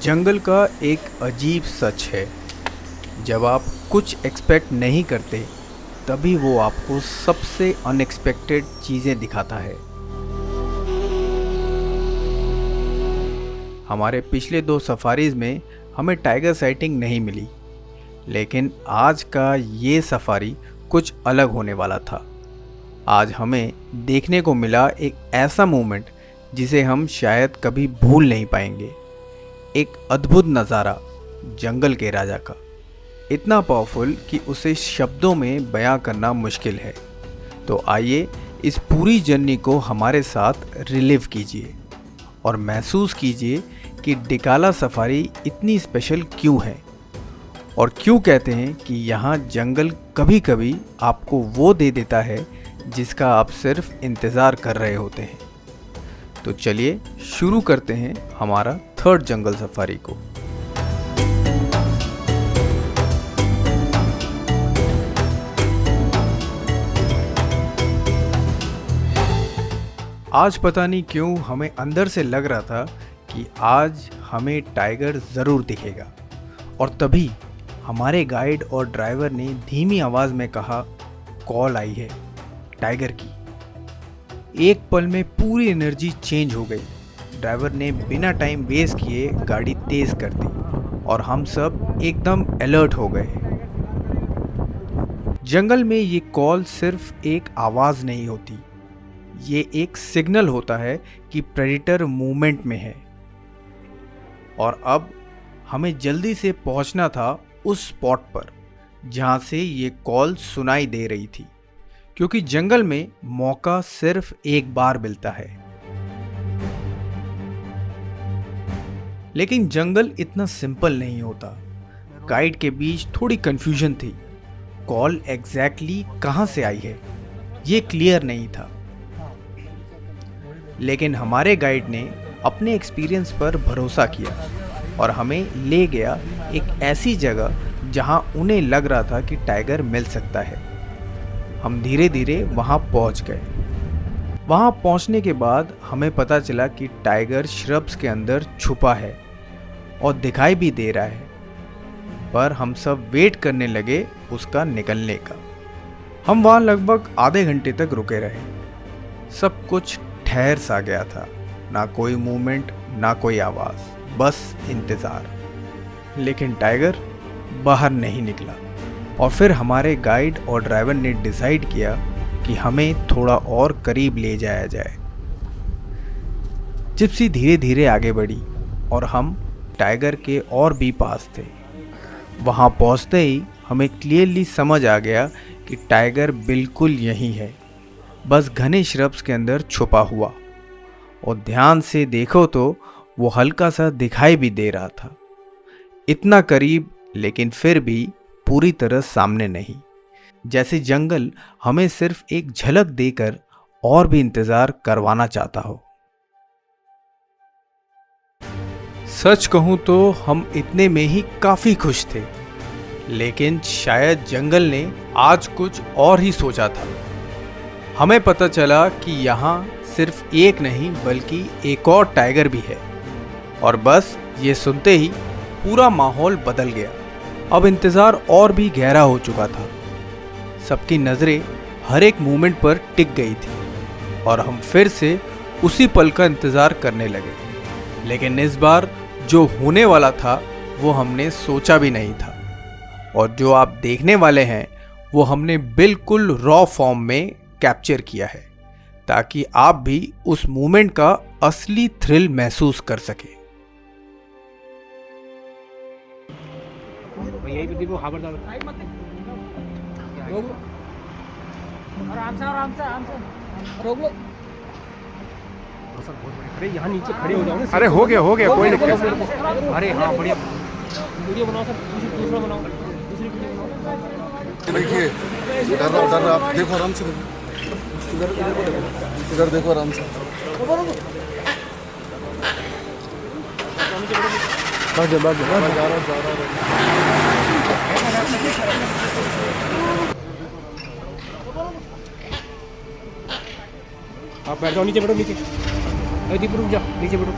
जंगल का एक अजीब सच है, जब आप कुछ एक्सपेक्ट नहीं करते तभी वो आपको सबसे अनएक्सपेक्टेड चीज़ें दिखाता है। हमारे पिछले 2 सफारीज़ में हमें टाइगर साइटिंग नहीं मिली, लेकिन आज का ये सफारी कुछ अलग होने वाला था। आज हमें देखने को मिला एक ऐसा मोमेंट जिसे हम शायद कभी भूल नहीं पाएंगे। एक अद्भुत नज़ारा जंगल के राजा का, इतना पावरफुल कि उसे शब्दों में बयां करना मुश्किल है। तो आइए इस पूरी जर्नी को हमारे साथ रिलीव कीजिए और महसूस कीजिए कि डिकाला सफारी इतनी स्पेशल क्यों है और क्यों कहते हैं कि यहाँ जंगल कभी कभी आपको वो दे देता है जिसका आप सिर्फ इंतज़ार कर रहे होते हैं। तो चलिए शुरू करते हैं हमारा 3rd जंगल सफारी को। आज पता नहीं क्यों हमें अंदर से लग रहा था कि आज हमें टाइगर ज़रूर दिखेगा, और तभी हमारे गाइड और ड्राइवर ने धीमी आवाज़ में कहा, कॉल आई है टाइगर की। एक पल में पूरी एनर्जी चेंज हो गई। ड्राइवर ने बिना टाइम वेस्ट किए गाड़ी तेज़ कर दी और हम सब एकदम अलर्ट हो गए। जंगल में ये कॉल सिर्फ एक आवाज़ नहीं होती, ये एक सिग्नल होता है कि प्रेडेटर मूवमेंट में है। और अब हमें जल्दी से पहुंचना था उस स्पॉट पर जहां से ये कॉल सुनाई दे रही थी, क्योंकि जंगल में मौका सिर्फ एक बार मिलता है। लेकिन जंगल इतना सिंपल नहीं होता। गाइड के बीच थोड़ी कंफ्यूजन थी। कॉल एग्जैक्टली कहां से आई है ये क्लियर नहीं था, लेकिन हमारे गाइड ने अपने एक्सपीरियंस पर भरोसा किया और हमें ले गया एक ऐसी जगह जहां उन्हें लग रहा था कि टाइगर मिल सकता है। हम धीरे धीरे वहां पहुंच गए। वहां पहुंचने के बाद हमें पता चला कि टाइगर श्रब्स के अंदर छुपा है और दिखाई भी दे रहा है, पर हम सब वेट करने लगे उसका निकलने का। हम वहां लगभग आधे घंटे तक रुके रहे। सब कुछ ठहर सा गया था, ना कोई मूवमेंट, ना कोई आवाज़, बस इंतज़ार। लेकिन टाइगर बाहर नहीं निकला। और फिर हमारे गाइड और ड्राइवर ने डिसाइड किया कि हमें थोड़ा और करीब ले जाया जाए। जिप्सी धीरे धीरे आगे बढ़ी और हम टाइगर के और भी पास थे। वहाँ पहुँचते ही हमें क्लियरली समझ आ गया कि टाइगर बिल्कुल यहीं है, बस घने श्रब्स के अंदर छुपा हुआ। और ध्यान से देखो तो वो हल्का सा दिखाई भी दे रहा था, इतना करीब लेकिन फिर भी पूरी तरह सामने नहीं, जैसे जंगल हमें सिर्फ एक झलक देकर और भी इंतजार करवाना चाहता हो। सच कहूं तो हम इतने में ही काफी खुश थे, लेकिन शायद जंगल ने आज कुछ और ही सोचा था। हमें पता चला कि यहाँ सिर्फ एक नहीं बल्कि एक और टाइगर भी है, और बस ये सुनते ही पूरा माहौल बदल गया। अब इंतज़ार और भी गहरा हो चुका था। सबकी नज़रें हर एक मूवमेंट पर टिक गई थी और हम फिर से उसी पल का इंतज़ार करने लगे। लेकिन इस बार जो होने वाला था वो हमने सोचा भी नहीं था, और जो आप देखने वाले हैं वो हमने बिल्कुल रॉ फॉर्म में कैप्चर किया है, ताकि आप भी उस मूवमेंट का असली थ्रिल महसूस कर सके। अरे यहाँ नीचे खड़े हो जाओ ना। अरे हो गया कोई दिक्कत नहीं। अरे हाँ बढ़िया वीडियो बनाओ सर, दूसरा बनाओ, दूसरी वीडियो बनाओ। देखिए डर रहा आप देखो आराम से, इधर देखो आराम से। जा रहा आप बैठ जाओ, नीचे बैठो, नीचे अरे दीपू रुक जा, नीचे बैठो।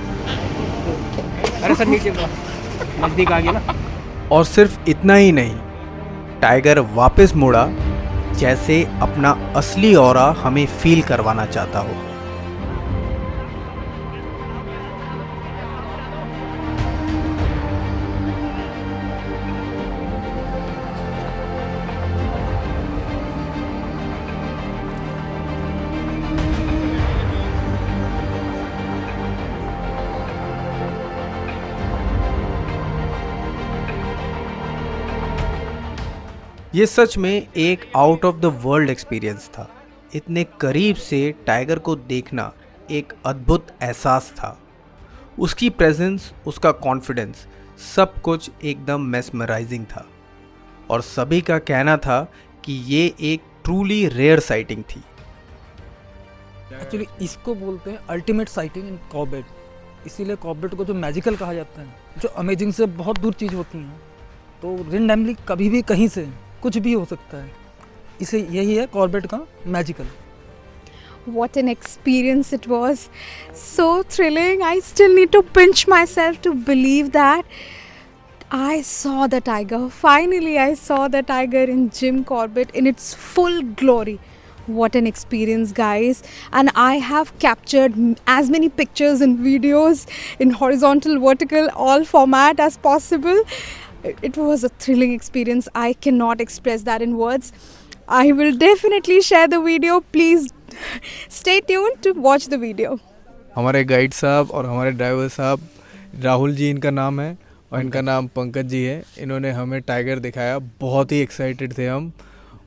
अरे सर नीचे बैठो, नज़दीक आ गया ना। और सिर्फ इतना ही नहीं, टाइगर वापस मुड़ा जैसे अपना असली ऑरा हमें फील करवाना चाहता हो। ये सच में एक out of the world experience था। इतने करीब से टाइगर को देखना एक अद्भुत एहसास था। उसकी प्रेजेंस, उसका कॉन्फिडेंस, सब कुछ एकदम मेस्मराइजिंग था। और सभी का कहना था कि ये एक ट्रूली रेयर साइटिंग थी। एक्चुअली इसको बोलते हैं अल्टीमेट साइटिंग इन कॉर्बेट, इसीलिए कॉर्बेट को जो मैजिकल कहा जाता है, जो अमेजिंग से बहुत दूर चीज़ होती हैं, तो रेंडमली कभी भी कहीं से कुछ भी हो सकता है। इसे यही है कॉर्बेट का magical. What an experience it was. So thrilling. I still need to pinch myself to believe that I saw the tiger. Finally, I saw the tiger in Jim Corbett in its full glory. What an experience, guys. And I have captured as many pictures and videos in horizontal, vertical, all format as possible. It was a thrilling experience. I cannot express that in words. I will definitely share the video. Please stay tuned to watch the video. हमारे guide साहब और हमारे driver साहब, राहुल जी इनका नाम है और इनका नाम पंकज जी है। इन्होंने हमें टाइगर दिखाया, बहुत ही एक्साइटेड थे हम।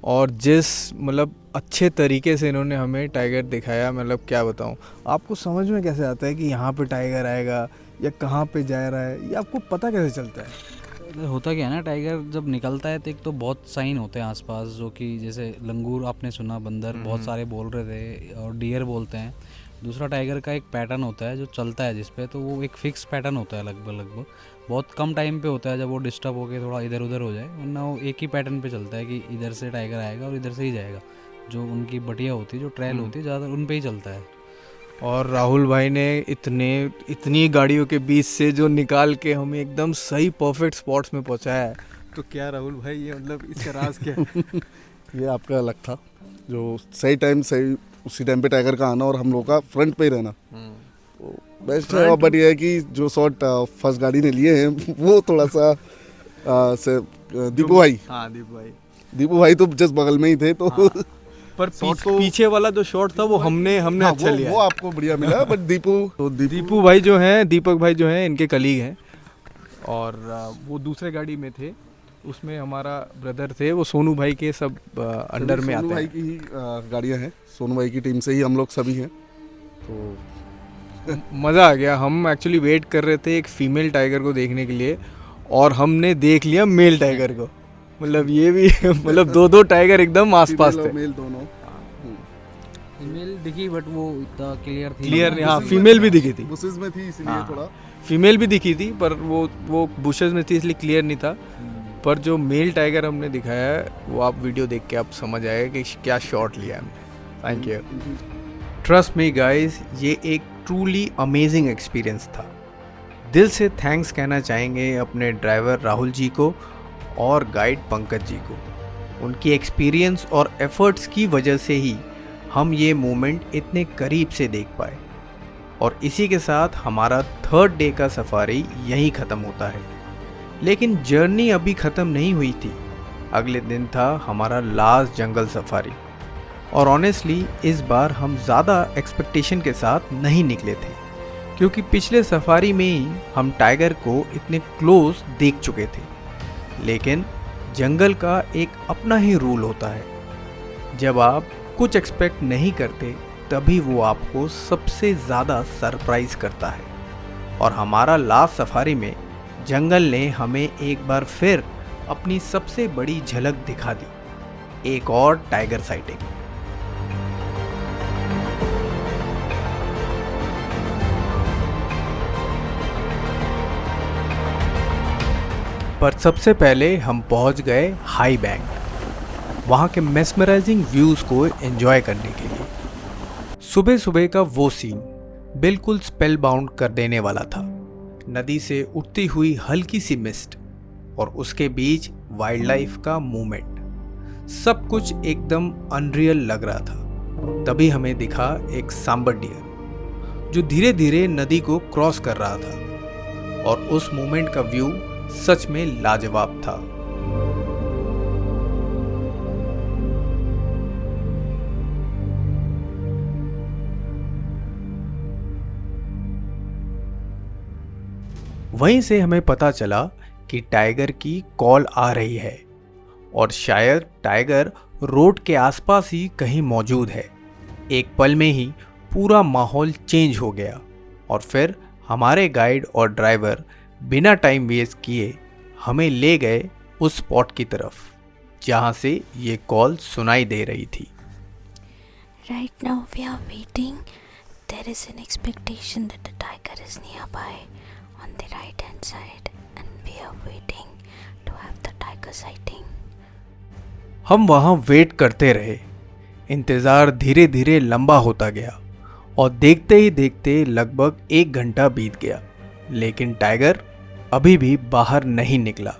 और जिस मतलब अच्छे तरीके से इन्होंने हमें टाइगर दिखाया, मतलब क्या बताऊं। आपको समझ में कैसे आता है कि यहाँ पे टाइगर आएगा या कहाँ पे जा रहा है, ये आपको पता कैसे चलता है? होता क्या है ना, टाइगर जब निकलता है तो एक तो बहुत साइन होते हैं आसपास, जो कि जैसे लंगूर आपने सुना, बंदर बहुत सारे बोल रहे थे, और डियर बोलते हैं। दूसरा टाइगर का एक पैटर्न होता है जो चलता है जिस पे, तो वो एक फिक्स पैटर्न होता है लगभग बहुत कम टाइम पे होता है जब वो डिस्टर्ब होकर थोड़ा इधर उधर हो जाए, वरना वो एक ही पैटर्न पे चलता है कि इधर से टाइगर आएगा और इधर से ही जाएगा। जो उनकी बटिया होती है, जो ट्रेल होती है, ज़्यादातर उन पे ही चलता है। और राहुल भाई ने इतनी गाड़ियों के बीच से जो निकाल के हमें एकदम सही परफेक्ट स्पॉट्स में पहुंचाया है। तो क्या राहुल भाई, ये मतलब इसका राज क्या है? ये आपका लक था, जो सही टाइम सही उसी टाइम पे टाइगर का आना और हम लोग का फ्रंट पे ही रहना। तो बेस्ट है। बट ये है कि जो शॉट फर्स्ट गाड़ी ने लिए हैं वो थोड़ा सा दीपू भाई, हाँ दीपू भाई तो जस्ट बगल में ही थे, तो हाँ। पर पीछे वाला जो शॉट था वो हमने हाँ, अच्छा लिया। वो आपको बढ़िया मिला। बट दीपू भाई जो हैं, दीपक भाई जो हैं, इनके कलीग हैं और वो दूसरे गाड़ी में थे। उसमें हमारा ब्रदर थे, वो सोनू भाई के सब अंडर में आते हैं। सोनू भाई की ही गाड़ियाँ हैं, सोनू भाई की टीम से ही हम लोग सभी हैं। तो मज़ा आ गया। हम एक्चुअली वेट कर रहे थे एक फीमेल टाइगर को देखने के लिए, और हमने देख लिया मेल टाइगर को। मतलब ये भी मतलब दो टाइगर एकदम आसपास थे। मेल दोनों। फीमेल दिखी बट वो इतना क्लियर नहीं। हाँ, फीमेल भी दिखी थी, बुशेस में थी इसलिए हाँ, थोड़ा। फीमेल भी दिखी थी पर वो बुशेस में थी इसलिए क्लियर नहीं था। पर जो मेल टाइगर हमने दिखाया है वो आप वीडियो देख के आप समझ आएगा कि क्या शॉट लिया हमने। Thank you. Trust me guys, ये एक ट्रूली अमेजिंग एक्सपीरियंस था। दिल से थैंक्स कहना चाहेंगे अपने ड्राइवर राहुल जी को और गाइड पंकज जी को। उनकी एक्सपीरियंस और एफर्ट्स की वजह से ही हम ये मोमेंट इतने करीब से देख पाए। और इसी के साथ हमारा थर्ड डे का सफारी यहीं ख़त्म होता है। लेकिन जर्नी अभी ख़त्म नहीं हुई थी। अगले दिन था हमारा लास्ट जंगल सफारी, और ऑनेस्टली इस बार हम ज़्यादा एक्सपेक्टेशन के साथ नहीं निकले थे, क्योंकि पिछले सफारी में ही हम टाइगर को इतने क्लोज देख चुके थे। लेकिन जंगल का एक अपना ही रूल होता है, जब आप कुछ एक्सपेक्ट नहीं करते तभी वो आपको सबसे ज़्यादा सरप्राइज करता है। और हमारा लास्ट सफारी में जंगल ने हमें एक बार फिर अपनी सबसे बड़ी झलक दिखा दी, एक और टाइगर साइटिंग। पर सबसे पहले हम पहुंच गए हाई बैंक, वहाँ के मेस्मराइजिंग व्यूज़ को एंजॉय करने के लिए। सुबह सुबह का वो सीन बिल्कुल स्पेल बाउंड कर देने वाला था। नदी से उठती हुई हल्की सी मिस्ट और उसके बीच वाइल्ड लाइफ का मूवमेंट, सब कुछ एकदम अनरियल लग रहा था। तभी हमें दिखा एक सांबर डियर जो धीरे धीरे नदी को क्रॉस कर रहा था और उस मूवमेंट का व्यू सच में लाजवाब था। वहीं से हमें पता चला कि टाइगर की कॉल आ रही है और शायद टाइगर रोड के आसपास ही कहीं मौजूद है। एक पल में ही पूरा माहौल चेंज हो गया और फिर हमारे गाइड और ड्राइवर बिना टाइम वेस्ट किए हमें ले गए उस स्पॉट की तरफ जहां से ये कॉल सुनाई दे रही थी। Right now we are waiting. There is an expectation that the tiger is nearby on the right hand side and we are waiting to have the tiger sighting. हम वहां वेट करते रहे। इंतज़ार धीरे धीरे लंबा होता गया और देखते ही देखते लगभग 1 घंटा बीत गया, लेकिन टाइगर अभी भी बाहर नहीं निकला।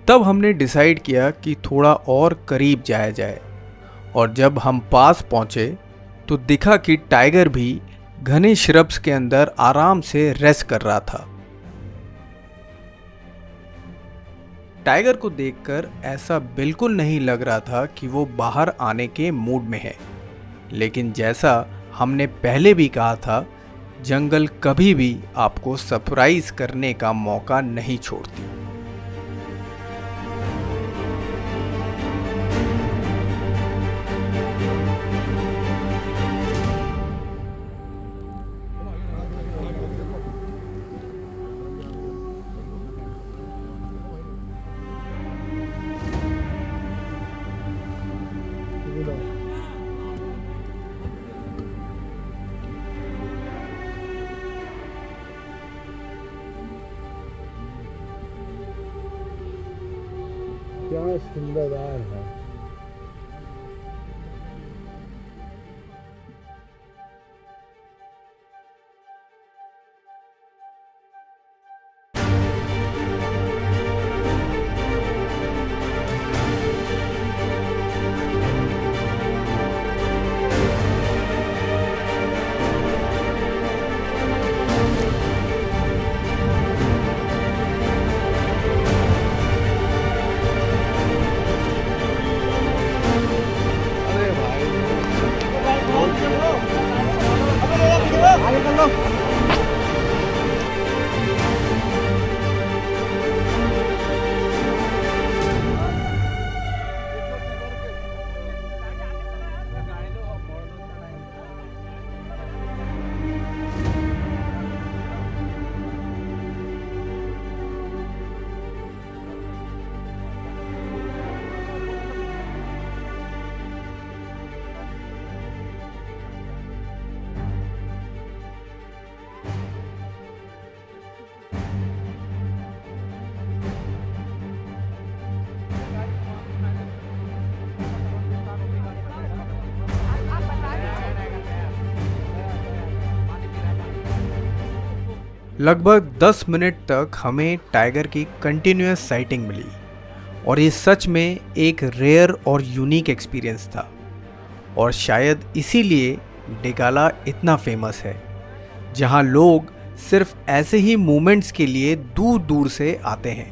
तब हमने डिसाइड किया कि थोड़ा और करीब जाया जाए और जब हम पास पहुंचे तो दिखा कि टाइगर भी घने श्रब्स के अंदर आराम से रेस्ट कर रहा था। टाइगर को देखकर ऐसा बिल्कुल नहीं लग रहा था कि वो बाहर आने के मूड में है, लेकिन जैसा हमने पहले भी कहा था, जंगल कभी भी आपको सरप्राइज करने का मौका नहीं छोड़ती। क्या सुंदर है। लगभग 10 मिनट तक हमें टाइगर की कंटिन्यूअस साइटिंग मिली और ये सच में एक रेयर और यूनिक एक्सपीरियंस था और शायद इसीलिए डिकाला इतना फेमस है, जहां लोग सिर्फ ऐसे ही मूवमेंट्स के लिए दूर दूर से आते हैं।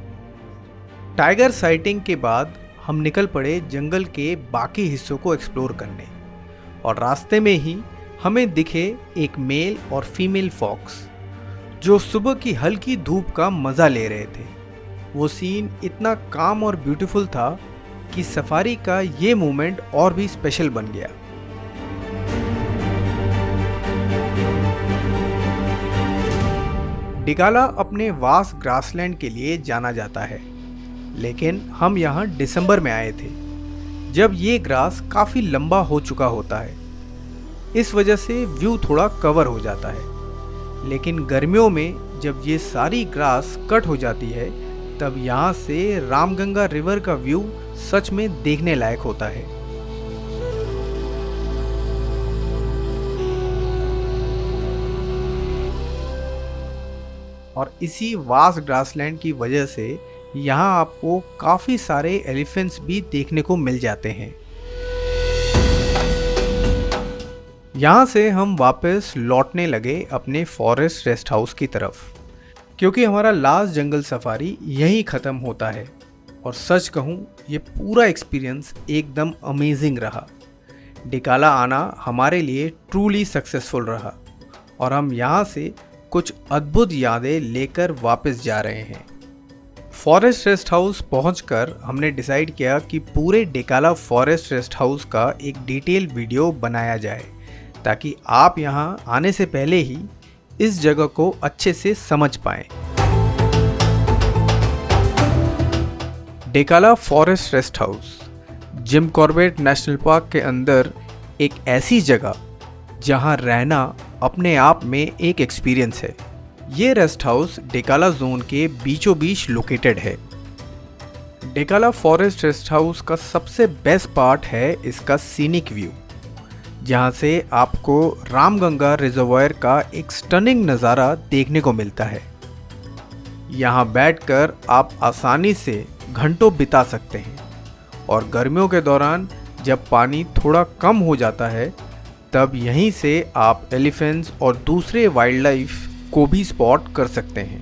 टाइगर साइटिंग के बाद हम निकल पड़े जंगल के बाकी हिस्सों को एक्सप्लोर करने और रास्ते में ही हमें दिखे एक मेल और फीमेल फॉक्स जो सुबह की हल्की धूप का मज़ा ले रहे थे। वो सीन इतना काम और ब्यूटीफुल था कि सफारी का ये मोमेंट और भी स्पेशल बन गया। डिकाला अपने वास्ट ग्रासलैंड के लिए जाना जाता है, लेकिन हम यहाँ दिसंबर में आए थे जब ये ग्रास काफ़ी लंबा हो चुका होता है। इस वजह से व्यू थोड़ा कवर हो जाता है, लेकिन गर्मियों में जब ये सारी ग्रास कट हो जाती है तब यहाँ से रामगंगा रिवर का व्यू सच में देखने लायक होता है। और इसी वास्ट ग्रासलैंड की वजह से यहाँ आपको काफ़ी सारे एलिफेंट्स भी देखने को मिल जाते हैं। यहाँ से हम वापस लौटने लगे अपने फॉरेस्ट रेस्ट हाउस की तरफ, क्योंकि हमारा लास्ट जंगल सफारी यहीं ख़त्म होता है। और सच कहूँ, ये पूरा एक्सपीरियंस एकदम अमेजिंग रहा। डिकाला आना हमारे लिए ट्रूली सक्सेसफुल रहा और हम यहाँ से कुछ अद्भुत यादें लेकर वापस जा रहे हैं। फॉरेस्ट रेस्ट हाउस पहुंचकर हमने डिसाइड किया कि पूरे डिकाला फॉरेस्ट रेस्ट हाउस का एक डिटेल वीडियो बनाया जाए, ताकि आप यहाँ आने से पहले ही इस जगह को अच्छे से समझ पाएं। Dhikala forest rest house Jim Corbett National Park के अंदर एक ऐसी जगह जहां रहना अपने आप में एक एक्सपीरियंस है। ये रेस्ट हाउस डिकाला जोन के बीचों बीच लोकेटेड है। डिकाला फॉरेस्ट रेस्ट हाउस का सबसे बेस्ट पार्ट है इसका सीनिक व्यू, जहां से आपको रामगंगा रिजर्वायर का एक स्टनिंग नज़ारा देखने को मिलता है। यहाँ बैठकर आप आसानी से घंटों बिता सकते हैं और गर्मियों के दौरान जब पानी थोड़ा कम हो जाता है, तब यहीं से आप एलिफेंट्स और दूसरे वाइल्ड लाइफ को भी स्पॉट कर सकते हैं।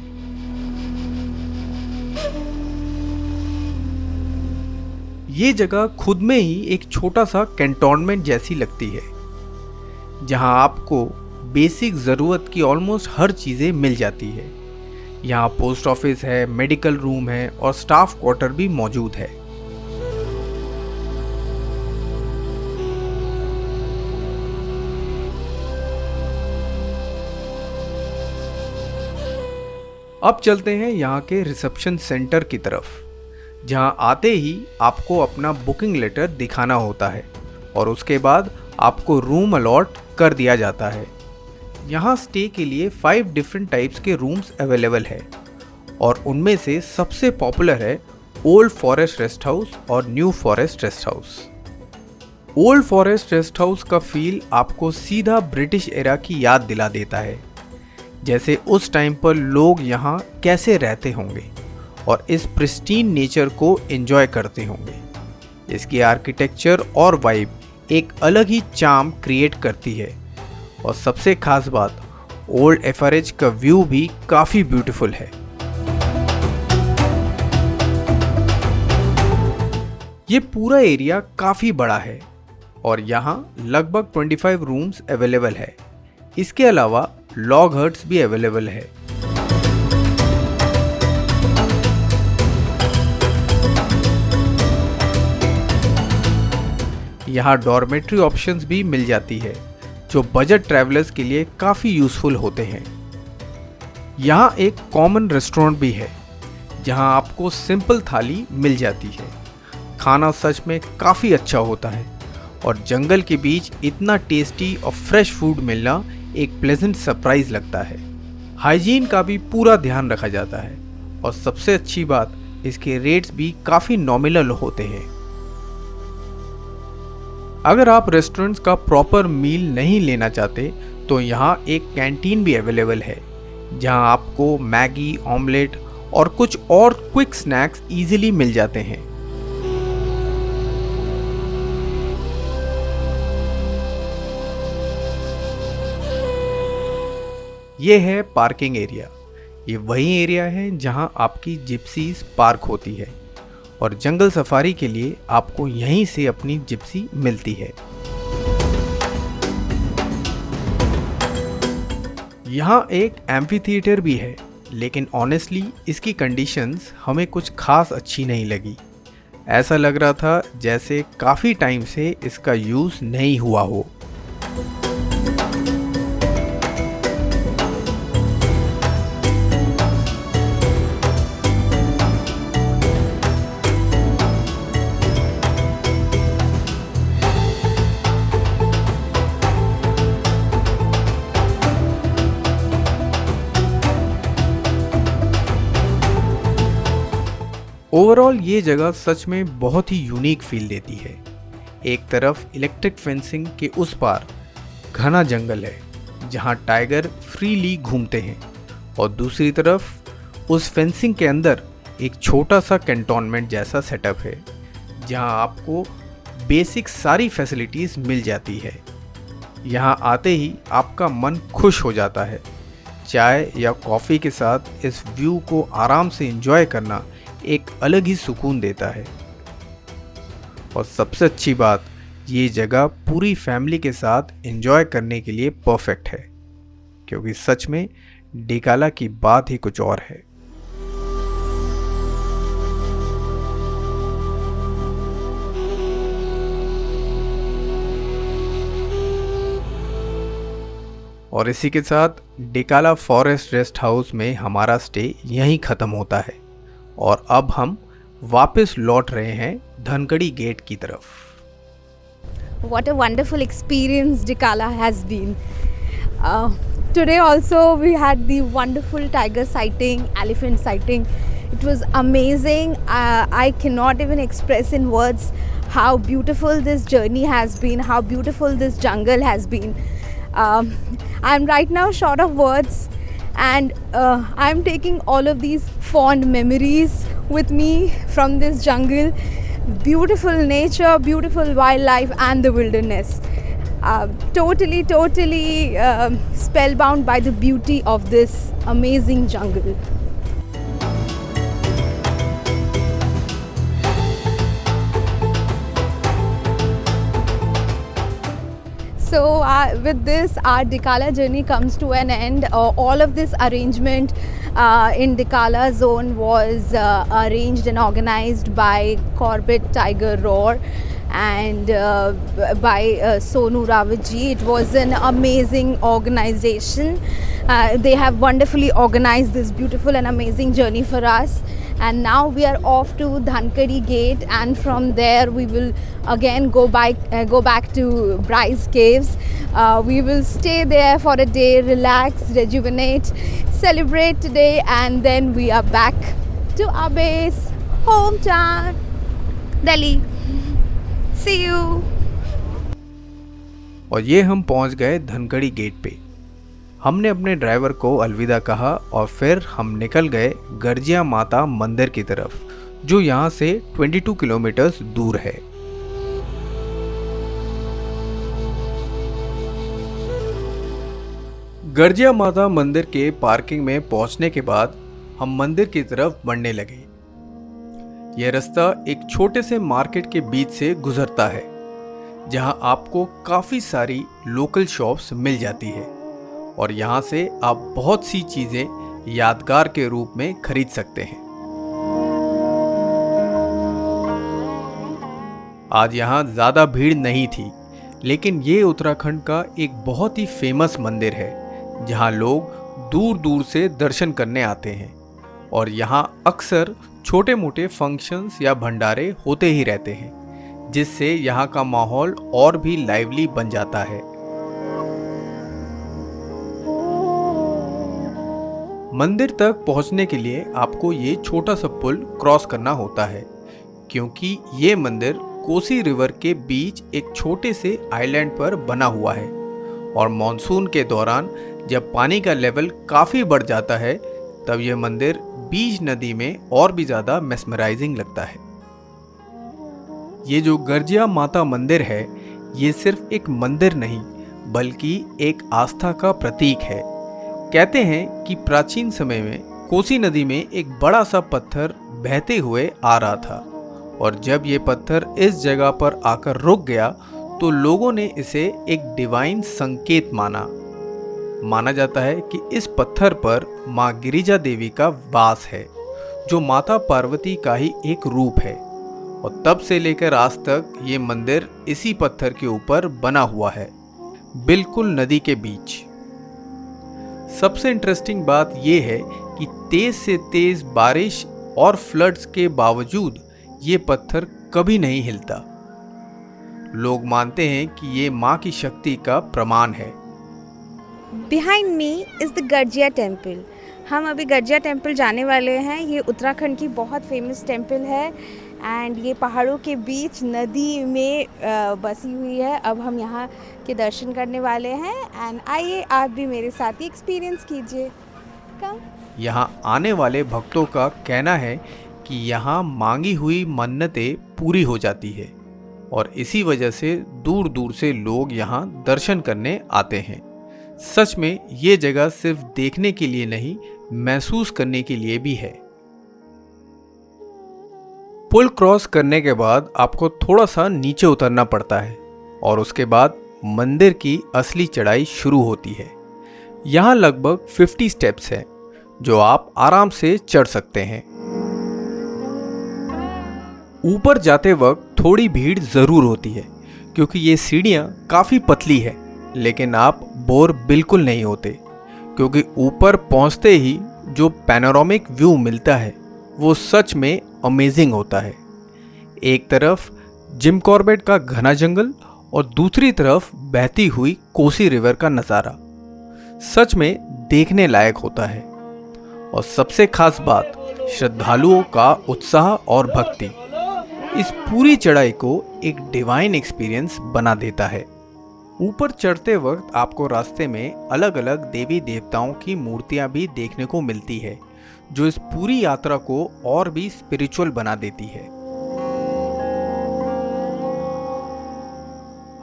ये जगह खुद में ही एक छोटा सा कैंटोनमेंट जैसी लगती है, जहां आपको बेसिक ज़रूरत की ऑलमोस्ट हर चीज़ें मिल जाती है। यहाँ पोस्ट ऑफिस है, मेडिकल रूम है और स्टाफ क्वार्टर भी मौजूद है। अब चलते हैं यहाँ के रिसेप्शन सेंटर की तरफ, जहाँ आते ही आपको अपना बुकिंग लेटर दिखाना होता है और उसके बाद आपको रूम अलॉट कर दिया जाता है। यहाँ स्टे के लिए 5 डिफरेंट टाइप्स के रूम्स अवेलेबल है और उनमें से सबसे पॉपुलर है ओल्ड फॉरेस्ट रेस्ट हाउस और new forest rest house. Old forest rest house का फील आपको सीधा ब्रिटिश एरा की याद दिला देता है, जैसे उस टाइम पर लोग यहाँ कैसे रहते होंगे और इस प्रिस्टीन नेचर को एंजॉय करते होंगे। इसकी आर्किटेक्चर और वाइब एक अलग ही चार्म क्रिएट करती है और सबसे खास बात, ओल्ड FRH का व्यू भी काफ़ी ब्यूटीफुल है। ये पूरा एरिया काफ़ी बड़ा है और यहाँ लगभग 25 रूम्स अवेलेबल है। इसके अलावा लॉग हट्स भी अवेलेबल है। यहाँ डॉर्मेट्री ऑप्शंस भी मिल जाती है, जो बजट ट्रैवलर्स के लिए काफ़ी यूज़फुल होते हैं। यहाँ एक कॉमन रेस्टोरेंट भी है, जहाँ आपको सिंपल थाली मिल जाती है। खाना सच में काफ़ी अच्छा होता है और जंगल के बीच इतना टेस्टी और फ्रेश फूड मिलना एक प्लेजेंट सरप्राइज लगता है। हाइजीन का भी पूरा ध्यान रखा जाता है और सबसे अच्छी बात, इसके रेट्स भी काफ़ी नॉमिनल होते हैं। अगर आप रेस्टोरेंट्स का प्रॉपर मील नहीं लेना चाहते तो यहाँ एक कैंटीन भी अवेलेबल है, जहाँ आपको मैगी, ऑमलेट और कुछ और क्विक स्नैक्स इजीली मिल जाते हैं। ये है पार्किंग एरिया। ये वही एरिया है जहाँ आपकी जिप्सीज पार्क होती है और जंगल सफारी के लिए आपको यहीं से अपनी जिप्सी मिलती है। यहाँ एक एम्फी थिएटर भी है, लेकिन ऑनेस्टली इसकी कंडीशंस हमें कुछ खास अच्छी नहीं लगी। ऐसा लग रहा था जैसे काफ़ी टाइम से इसका यूज़ नहीं हुआ हो। ओवरऑल ये जगह सच में बहुत ही यूनिक फील देती है। एक तरफ इलेक्ट्रिक फेंसिंग के उस पार घना जंगल है, जहाँ टाइगर फ्रीली घूमते हैं और दूसरी तरफ उस फेंसिंग के अंदर एक छोटा सा कैंटोनमेंट जैसा सेटअप है जहां आपको बेसिक सारी फैसिलिटीज़ मिल जाती है। यहां आते ही आपका मन खुश हो जाता है। चाय या कॉफ़ी के साथ इस व्यू को आराम से एंजॉय करना एक अलग ही सुकून देता है। और सबसे अच्छी बात, ये जगह पूरी फैमिली के साथ एंजॉय करने के लिए परफेक्ट है, क्योंकि सच में डिकाला की बात ही कुछ और है। और इसी के साथ डिकाला फॉरेस्ट रेस्ट हाउस में हमारा स्टे यहीं ख़त्म होता है और अब हम वापस लौट रहे हैं धनकड़ी गेट की तरफ। What a wonderful experience Dhikala has been. Today also we had the wonderful tiger sighting, elephant sighting. It was amazing. I cannot even express in words how beautiful this journey has been, how beautiful this jungle has been. I'm right now short of words, and I'm taking all of these fond memories with me from this jungle. Beautiful nature, beautiful wildlife, and the wilderness. Totally spellbound by the beauty of this amazing jungle. So with this, our Dhikala journey comes to an end. All of this arrangement in Dhikala zone was arranged and organized by Corbett Tiger Roar and by Sonu Rawatji. It was an amazing organization. They have wonderfully organized this beautiful and amazing journey for us. And now we are off to Dhankadi Gate, and from there we will again go back to Bryce Caves. We will stay there for a day, relax, rejuvenate, celebrate today, and then we are back to our base, hometown, Delhi. See you. और ये हम पहुंच गए धनकड़ी gate पे। हमने अपने driver को अलविदा कहा और फिर हम निकल गए गर्जिया माता मंदिर की तरफ, जो यहाँ से 22 किलोमीटर दूर है। गर्जिया माता मंदिर के पार्किंग में पहुंचने के बाद हम मंदिर की तरफ बढ़ने लगे। यह रास्ता एक छोटे से मार्केट के बीच से गुजरता है, जहां आपको काफ़ी सारी लोकल शॉप्स मिल जाती है और यहाँ से आप बहुत सी चीज़ें यादगार के रूप में खरीद सकते हैं। आज यहाँ ज़्यादा भीड़ नहीं थी, लेकिन ये उत्तराखंड का एक बहुत ही फेमस मंदिर है जहाँ लोग दूर दूर से दर्शन करने आते हैं और यहाँ अक्सर छोटे मोटे फंक्शंस या भंडारे होते ही रहते हैं, जिससे यहाँ का माहौल और भी लाइवली बन जाता है। मंदिर तक पहुंचने के लिए आपको ये छोटा सा पुल क्रॉस करना होता है, क्योंकि ये मंदिर कोसी रिवर के बीच एक छोटे से आइलैंड पर बना हुआ है और मॉनसून के दौरान जब पानी का लेवल काफ़ी बढ़ जाता है तब यह मंदिर बीच नदी में और भी ज़्यादा मेस्मराइजिंग लगता है। ये जो गर्जिया माता मंदिर है, ये सिर्फ एक मंदिर नहीं बल्कि एक आस्था का प्रतीक है। कहते हैं कि प्राचीन समय में कोसी नदी में एक बड़ा सा पत्थर बहते हुए आ रहा था और जब ये पत्थर इस जगह पर आकर रुक गया तो लोगों ने इसे एक डिवाइन संकेत माना जाता है कि इस पत्थर पर माँ गिरिजा देवी का वास है, जो माता पार्वती का ही एक रूप है और तब से लेकर आज तक ये मंदिर इसी पत्थर के ऊपर बना हुआ है, बिल्कुल नदी के बीच। सबसे इंटरेस्टिंग बात यह है कि तेज से तेज बारिश और फ्लड्स के बावजूद ये पत्थर कभी नहीं हिलता। लोग मानते हैं कि ये माँ की शक्ति का प्रमाण है। Behind me is the Garjiya Temple. हम अभी गर्जिया टेम्पल जाने वाले हैं। ये उत्तराखंड की बहुत फेमस टेम्पल है एंड ये पहाड़ों के बीच नदी में बसी हुई है। अब हम यहाँ के दर्शन करने वाले हैं एंड आइए आप भी मेरे साथ ही एक्सपीरियंस कीजिए। welcome. यहाँ आने वाले भक्तों का कहना है कि यहाँ मांगी हुई मन्नतें पूरी हो जाती है और इसी वजह से दूर दूर से लोग यहाँ दर्शन करने आते हैं। सच में ये जगह सिर्फ देखने के लिए नहीं, महसूस करने के लिए भी है। पुल क्रॉस करने के बाद आपको थोड़ा सा नीचे उतरना पड़ता है और उसके बाद मंदिर की असली चढ़ाई शुरू होती है। यहाँ लगभग 50 स्टेप्स हैं जो आप आराम से चढ़ सकते हैं। ऊपर जाते वक्त थोड़ी भीड़ ज़रूर होती है क्योंकि ये सीढ़ियाँ काफ़ी पतली है, लेकिन आप बोर बिल्कुल नहीं होते क्योंकि ऊपर पहुँचते ही जो पैनोरामिक व्यू मिलता है वो सच में अमेजिंग होता है। एक तरफ जिम कॉर्बेट का घना जंगल और दूसरी तरफ बहती हुई कोसी रिवर का नज़ारा सच में देखने लायक होता है। और सबसे खास बात, श्रद्धालुओं का उत्साह और भक्ति इस पूरी चढ़ाई को एक डिवाइन एक्सपीरियंस बना देता है। ऊपर चढ़ते वक्त आपको रास्ते में अलग अलग देवी देवताओं की मूर्तियां भी देखने को मिलती है जो इस पूरी यात्रा को और भी स्पिरिचुअल बना देती है।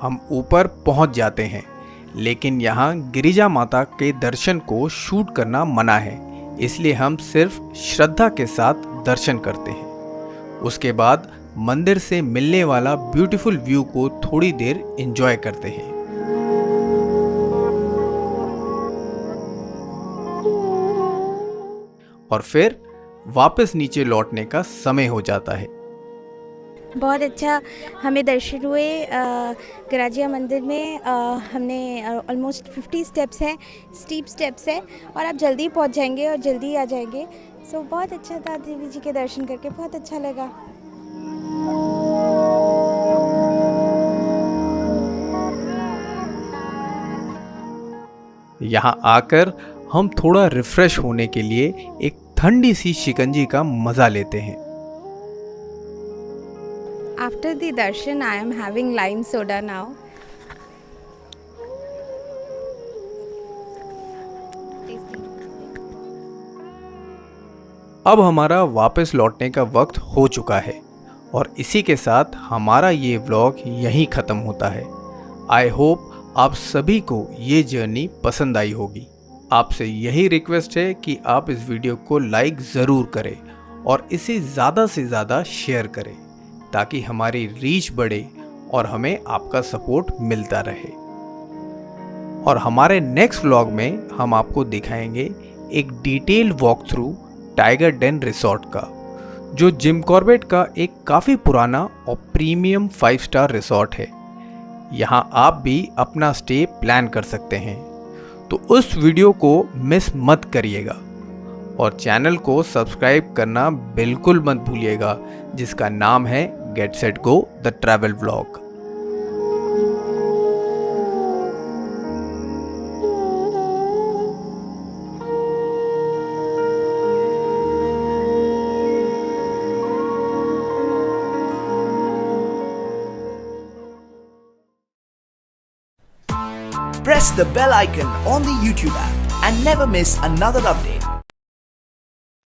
हम ऊपर पहुंच जाते हैं, लेकिन यहाँ गिरिजा माता के दर्शन को शूट करना मना है, इसलिए हम सिर्फ श्रद्धा के साथ दर्शन करते हैं। उसके बाद मंदिर से मिलने वाला ब्यूटीफुल व्यू को थोड़ी देर एंजॉय करते हैं। और फिर वापस नीचे लौटने का समय हो जाता है। बहुत अच्छा हमें दर्शन हुए गराजिया मंदिर में। हमने ऑलमोस्ट 50 स्टेप्स हैं, स्टीप स्टेप्स हैं और आप जल्दी पहुंच जाएंगे और जल्दी आ जाएंगे। सो बहुत अच्छा था, देवी जी के दर्शन करके बहुत अच्छा लगा। यहाँ आकर हम थोड़ा रिफ्रेश होने के लिए एक ठंडी सी शिकंजी का मजा लेते हैं। After the darshan, I am having lime soda now. अब हमारा वापस लौटने का वक्त हो चुका है और इसी के साथ हमारा ये व्लॉग यहीं ख़त्म होता है। आई होप आप सभी को ये जर्नी पसंद आई होगी। आपसे यही रिक्वेस्ट है कि आप इस वीडियो को लाइक ज़रूर करें और इसे ज़्यादा से ज़्यादा शेयर करें ताकि हमारी रीच बढ़े और हमें आपका सपोर्ट मिलता रहे। और हमारे नेक्स्ट व्लॉग में हम आपको दिखाएंगे एक detail walk through tiger den resort का, जो जिम कॉर्बेट का एक काफ़ी पुराना और प्रीमियम 5 स्टार रिसोर्ट है। यहाँ आप भी अपना स्टे प्लान कर सकते हैं, तो उस वीडियो को मिस मत करिएगा और चैनल को सब्सक्राइब करना बिल्कुल मत भूलिएगा, जिसका नाम है get set go the travel vlog. Press the bell icon on the YouTube app and never miss another update.